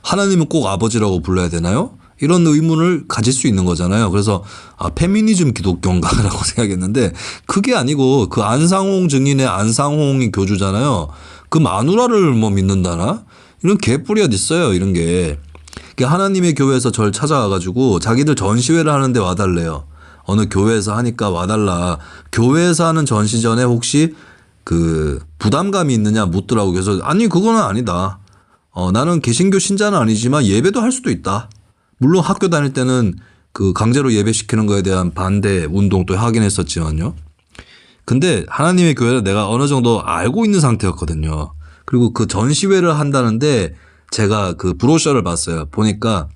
하나님은 꼭 아버지라고 불러야 되나요? 이런 의문을 가질 수 있는 거잖아요. 그래서 페미니즘 기독교인가라고 생각했는데 그게 아니고 그 안상홍 증인의 안상홍이 교주잖아요. 그 마누라를 뭐 믿는다나? 이런 개뿔이 어디 있어요. 이런 게. 하나님의 교회에서 저를 찾아와가지고 자기들 전시회를 하는데 와달래요. 어느 교회에서 하니까 와달라. 교회에서 하는 전시 전에 혹시 그 부담감이 있느냐 묻더라고. 그래서 아니 그거는 아니다. 나는 개신교 신자는 아니지만 예배도 할 수도 있다. 물론 학교 다닐 때는 그 강제로 예배시키는 거에 대한 반대 운동도 하긴 했었지만요. 근데 하나님의 교회를 내가 어느 정도 알고 있는 상태였거든요. 그리고 그 전시회를 한다는데 제가 그 브로셔를 봤어요. 보니까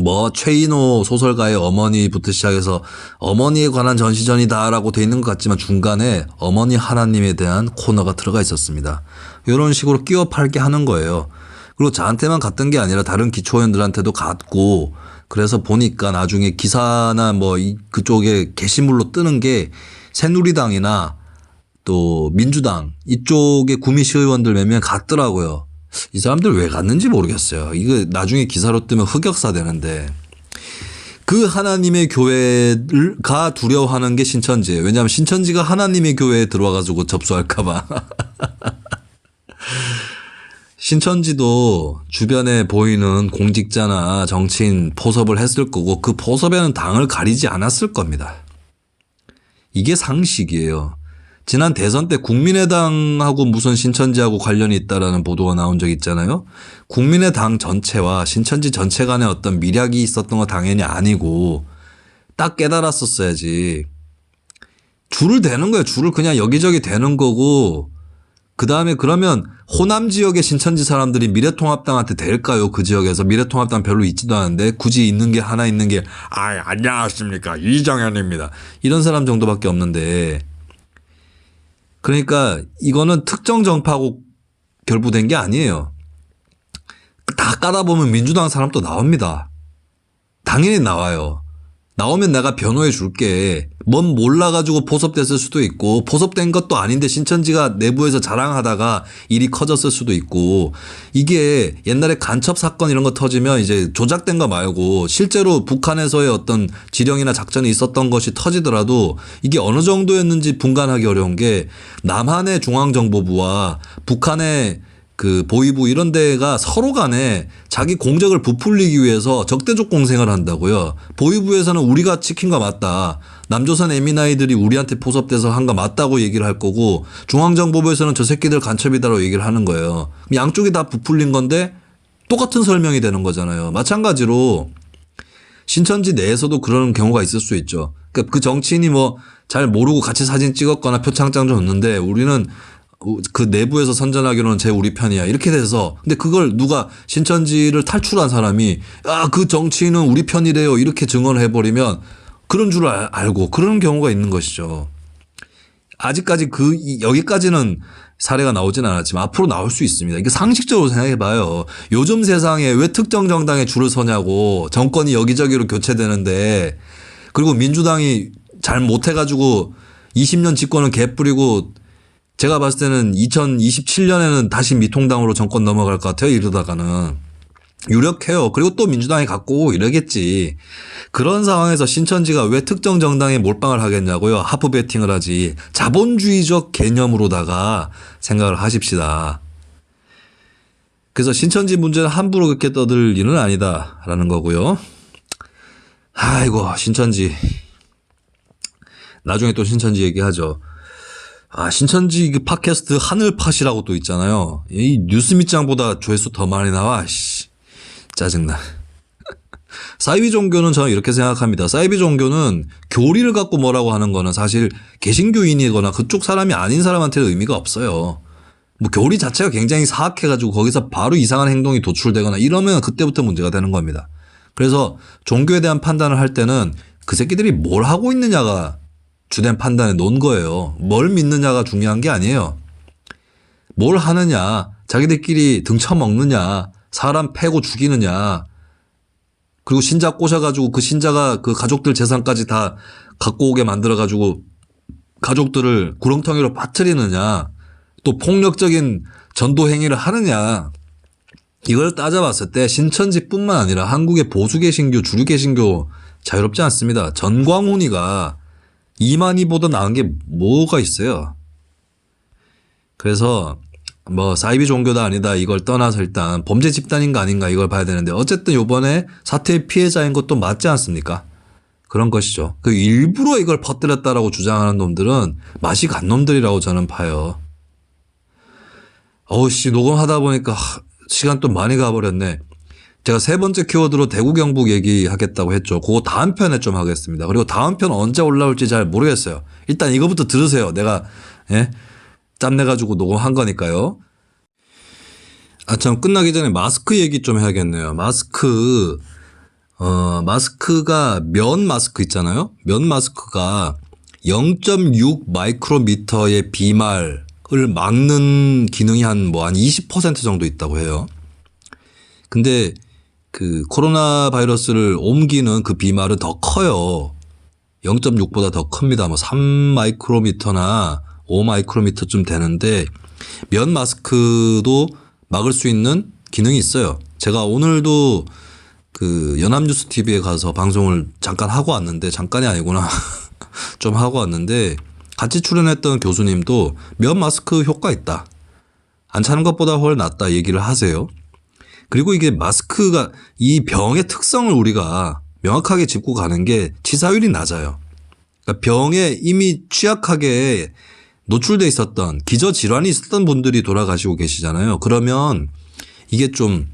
뭐 최인호 소설가의 어머니부터 시작해서 어머니에 관한 전시전이다라고 돼 있는 것 같지만 중간에 어머니 하나님에 대한 코너가 들어가 있었습니다. 이런 식으로 끼워 팔게 하는 거예요. 그리고 저한테만 갔던 게 아니라 다른 기초원들한테도 갔고 그래서 보니까 나중에 기사나 뭐 그쪽에 게시물로 뜨는 게 새누리당이나 또 민주당 이쪽에 구미 시의원들 몇 명 갔더라고요. 이 사람들 왜 갔는지 모르겠어요. 이거 나중에 기사로 뜨면 흑역사 되는데 그 하나님의 교회가 두려워하는 게 신천지예요. 왜냐하면 신천지가 하나님의 교회에 들어와가지고 접수할까 봐. 신천지도 주변에 보이는 공직자나 정치인 포섭을 했을 거고 그 포섭에는 당을 가리지 않았을 겁니다. 이게 상식이에요. 지난 대선 때 국민의당하고 무슨 신천지하고 관련이 있다라는 보도가 나온 적 있잖아요. 국민의당 전체와 신천지 전체 간에 어떤 밀약이 있었던 건 당연히 아니고 딱 깨달았었어야지. 줄을 대는 거예요. 줄을 그냥 여기저기 대는 거고 그다음에 그러면 호남 지역의 신천지 사람들이 미래통합당한테 될까요? 그 지역에서 미래통합당 별로 있지도 않은데 굳이 있는 게 하나 있는 게 안녕하십니까 이정현입니다. 이런 사람 정도밖에 없는데 그러니까 이거는 특정 정파하고 결부된 게 아니에요. 다 까다 보면 민주당 사람도 나옵니다. 당연히 나와요. 나오면 내가 변호해 줄게. 뭔 몰라가지고 포섭됐을 수도 있고 포섭된 것도 아닌데 신천지가 내부에서 자랑하다가 일이 커졌을 수도 있고 이게 옛날에 간첩 사건 이런 거 터지면 이제 조작된 거 말고 실제로 북한에서의 어떤 지령이나 작전이 있었던 것이 터지더라도 이게 어느 정도였는지 분간하기 어려운 게 남한의 중앙정보부와 북한의 그 보위부 이런 데가 서로 간에 자기 공적을 부풀리기 위해서 적대적 공생을 한다고요. 보위부에서는 우리가 지킨 거 맞다. 남조선 에미나이들이 우리한테 포섭돼서 한 거 맞다고 얘기를 할 거고 중앙정보부에서는 저 새끼들 간첩이다라고 얘기를 하는 거예요. 양쪽이 다 부풀린 건데 똑같은 설명이 되는 거잖아요. 마찬가지로 신천지 내에서도 그런 경우가 있을 수 있죠. 그러니까 그 정치인이 뭐 잘 모르고 같이 사진 찍었거나 표창장 줬는데 우리는 그 내부에서 선전하기로는 제 우리 편이야 이렇게 돼서 근데 그걸 누가 신천지를 탈출한 사람이 그 정치인은 우리 편이래요 이렇게 증언을 해버리면 그런 줄 알고 그런 경우가 있는 것이죠. 아직까지 여기까지는 사례가 나오진 않았지만 앞으로 나올 수 있습니다. 이게 상식적으로 생각해봐요. 요즘 세상에 왜 특정 정당에 줄을 서냐고. 정권이 여기저기로 교체되는데 그리고 민주당이 잘 못해가지고 20년 집권은 개뿌리고 제가 봤을 때는 2027년에는 다시 미통당으로 정권 넘어갈 것 같아요. 이러다가는. 유력해요. 그리고 또 민주당이 갖고 이러겠지. 그런 상황에서 신천지가 왜 특정 정당에 몰빵을 하겠냐고요. 하프 배팅을 하지. 자본주의적 개념으로다가 생각을 하십시다. 그래서 신천지 문제는 함부로 그렇게 떠들 일은 아니다라는 거고요. 아이고 신천지. 나중에 또 신천지 얘기하죠. 신천지 그 팟캐스트 하늘팟이라고 또 있잖아요. 이 뉴스 밑장보다 조회수 더 많이 나와. 씨. 짜증나. 사이비 종교는 저는 이렇게 생각합니다. 사이비 종교는 교리를 갖고 뭐라고 하는 거는 사실 개신교인이거나 그쪽 사람이 아닌 사람한테는 의미가 없어요. 뭐 교리 자체가 굉장히 사악해가지고 거기서 바로 이상한 행동이 도출되거나 이러면 그때부터 문제가 되는 겁니다. 그래서 종교에 대한 판단을 할 때는 그 새끼들이 뭘 하고 있느냐가 주된 판단에 놓은 거예요. 뭘 믿느냐가 중요한 게 아니에요. 뭘 하느냐, 자기들끼리 등쳐먹느냐, 사람 패고 죽이느냐, 그리고 신자 꼬셔가지고 그 신자가 그 가족들 재산까지 다 갖고 오게 만들어가지고 가족들을 구렁텅이로 빠뜨리느냐, 또 폭력적인 전도 행위를 하느냐, 이걸 따져봤을 때 신천지뿐만 아니라 한국의 보수 개신교, 주류 개신교 자유롭지 않습니다. 전광훈이가 이만희보다 나은 게 뭐가 있어요. 그래서 뭐 사이비 종교다 아니다 이걸 떠나서 일단 범죄 집단인가 아닌가 이걸 봐야 되는데 어쨌든 요번에 사태의 피해자인 것도 맞지 않습니까? 그런 것이죠. 그 일부러 이걸 퍼뜨렸다라고 주장하는 놈들은 맛이 간 놈들이라고 저는 봐요. 어우씨 녹음하다 보니까 시간 또 많이 가버렸네. 제가 세 번째 키워드로 대구 경북 얘기하겠다고 했죠. 그거 다음 편에 좀 하겠습니다. 그리고 다음 편 언제 올라올지 잘 모르겠어요. 일단 이거부터 들으세요. 내가 짬내가지고 녹음한 거니까요. 참 끝나기 전에 마스크 얘기 좀 해야겠네요. 마스크가 면 마스크 있잖아요. 면 마스크가 0.6 마이크로미터의 비말을 막는 기능이 한 20% 정도 있다고 해요. 근데 그 코로나 바이러스를 옮기는 그 비말은 더 커요. 0.6보다 더 큽니다. 3 마이크로미터나 5 마이크로미터쯤 되는데 면 마스크도 막을 수 있는 기능이 있어요. 제가 오늘도 그 연합뉴스 TV에 가서 방송을 잠깐 하고 왔는데 잠깐이 아니구나. 좀 하고 왔는데 같이 출연했던 교수님도 면 마스크 효과 있다. 안 차는 것보다 훨씬 낫다 얘기를 하세요. 그리고 이게 마스크가 이 병의 특성을 우리가 명확하게 짚고 가는 게 치사율이 낮아요. 그러니까 병에 이미 취약하게 노출돼 있었던 기저질환이 있었던 분들이 돌아가시고 계시잖아요. 그러면 이게 좀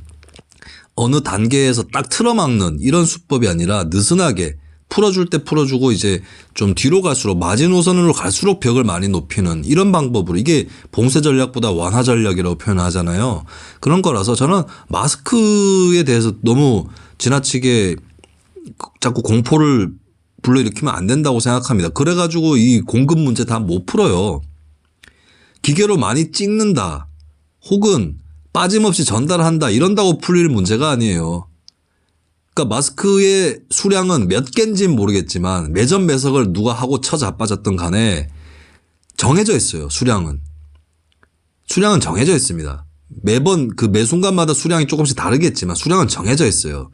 어느 단계에서 딱 틀어막는 이런 수법이 아니라 느슨하게 풀어줄 때 풀어주고 이제 좀 뒤로 갈수록 마지노선으로 갈수록 벽을 많이 높이는 이런 방법으로 이게 봉쇄 전략보다 완화 전략이라고 표현하잖아요. 그런 거라서 저는 마스크에 대해서 너무 지나치게 자꾸 공포를 불러일으키면 안 된다고 생각합니다. 그래가지고 이 공급 문제 다 못 풀어요. 기계로 많이 찍는다 혹은 빠짐없이 전달한다 이런다고 풀릴 문제가 아니에요. 그러니까 마스크의 수량은 몇 개인지는 모르겠지만 매점 매석을 누가 하고 쳐자빠졌던 간에 정해져 있어요. 수량은 정해져 있습니다. 매번 그 매 순간마다 수량이 조금씩 다르겠지만 수량은 정해져 있어요.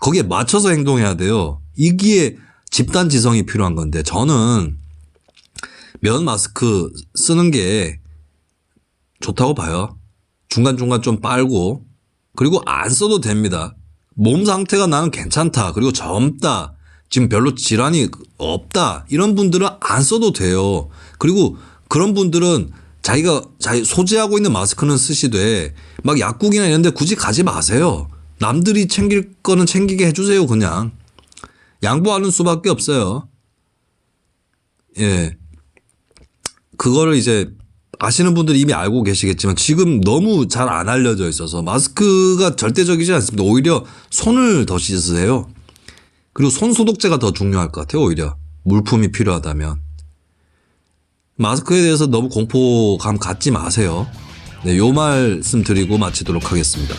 거기에 맞춰서 행동해야 돼요. 이기에 집단 지성이 필요한 건데 저는 면 마스크 쓰는 게 좋다고 봐요. 중간중간 좀 빨고 그리고 안 써도 됩니다. 몸 상태가 나는 괜찮다. 그리고 젊다. 지금 별로 질환이 없다. 이런 분들은 안 써도 돼요. 그리고 그런 분들은 자기 소지하고 있는 마스크는 쓰시되 막 약국이나 이런 데 굳이 가지 마세요. 남들이 챙길 거는 챙기게 해주세요. 그냥. 양보하는 수밖에 없어요. 예. 그거를 이제 아시는 분들이 이미 알고 계시겠지만 지금 너무 잘 안 알려져 있어서 마스크가 절대적이지 않습니다. 오히려 손을 더 씻으세요. 그리고 손 소독제가 더 중요할 것 같아요. 오히려 물품이 필요하다면. 마스크에 대해서 너무 공포감 갖지 마세요. 네, 요 말씀 드리고 마치도록 하겠습니다.